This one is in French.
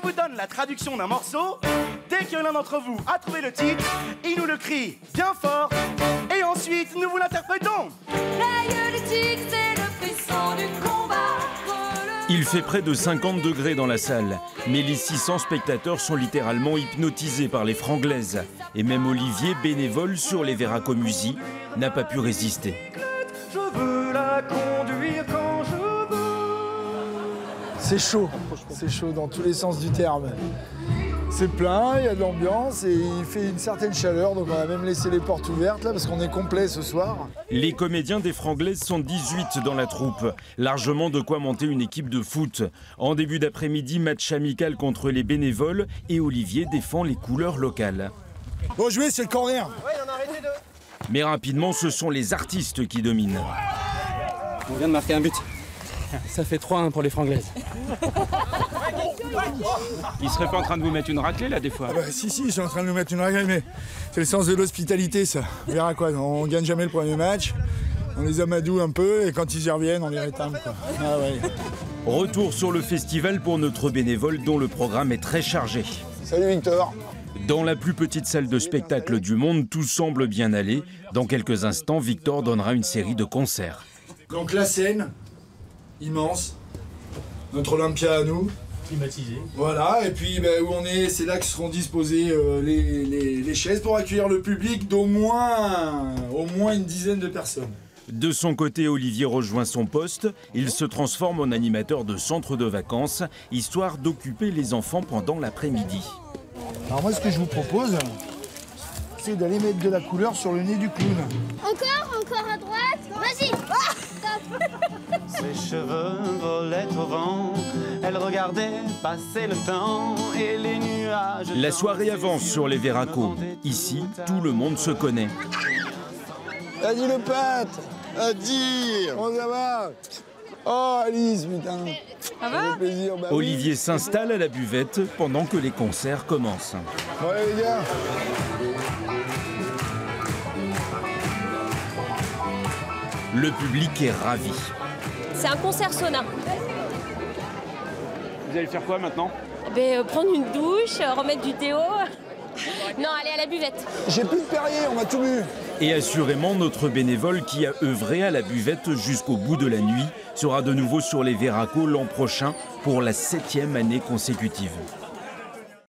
vous donne la traduction d'un morceau. Dès que l'un d'entre vous a trouvé le titre, il nous le crie bien fort. Et ensuite, nous vous l'interprétons. L'œil du tigre, c'est le frisson du combat. Il fait près de 50 degrés dans la salle, mais les 600 spectateurs sont littéralement hypnotisés par les franglaises. Et même Olivier, bénévole sur les Verraco-Musi, n'a pas pu résister. Je veux la conduire quand je veux. C'est chaud dans tous les sens du terme. C'est plein, il y a de l'ambiance et il fait une certaine chaleur, donc on a même laissé les portes ouvertes là parce qu'on est complet ce soir. Les comédiens des Franglaises sont 18 dans la troupe, largement de quoi monter une équipe de foot. En début d'après-midi, match amical contre les bénévoles et Olivier défend les couleurs locales. Bon joué, c'est le corner. Ouais, on a arrêté deux. Mais rapidement, ce sont les artistes qui dominent. On vient de marquer un but. Ça fait 3-1 pour les Franglaises. Il serait pas en train de vous mettre une raclée là des fois? Si, je suis en train de nous mettre une raclée, mais c'est le sens de l'hospitalité ça. On verra quoi, on gagne jamais le premier match, on les amadoue un peu et quand ils y reviennent, on les rétame quoi. Ah ouais. Retour sur le festival pour notre bénévole dont le programme est très chargé. Salut Victor. Dans la plus petite salle de spectacle du monde, tout semble bien aller. Dans quelques instants, Victor donnera une série de concerts. Donc la scène, immense, notre Olympia à nous. Climatisé. Voilà, et puis où on est, c'est là que seront disposées les chaises pour accueillir le public d'au moins une dizaine de personnes. De son côté, Olivier rejoint son poste. Il se transforme en animateur de centre de vacances, histoire d'occuper les enfants pendant l'après-midi. Alors moi, ce que je vous propose, c'est d'aller mettre de la couleur sur le nez du clown. Encore à droite. Vas-y. Ses cheveux volaient au vent, elle regardait passer le temps et les nuages. La soirée avance sur les Verraco. Ici, tout le monde se connaît. Adi le pâte. Adi. Comment ça va? Oh Alice, putain. Ça va? Plaisir. Olivier s'installe à la buvette pendant que les concerts commencent. Bon allez les gars. Le public est ravi. C'est un concert sauna. Vous allez faire quoi maintenant? Prendre une douche, remettre du déo. Non, aller à la buvette. J'ai plus de Perrier, on m'a tout bu. Et assurément, notre bénévole qui a œuvré à la buvette jusqu'au bout de la nuit sera de nouveau sur les Verraco l'an prochain pour la 7e année consécutive.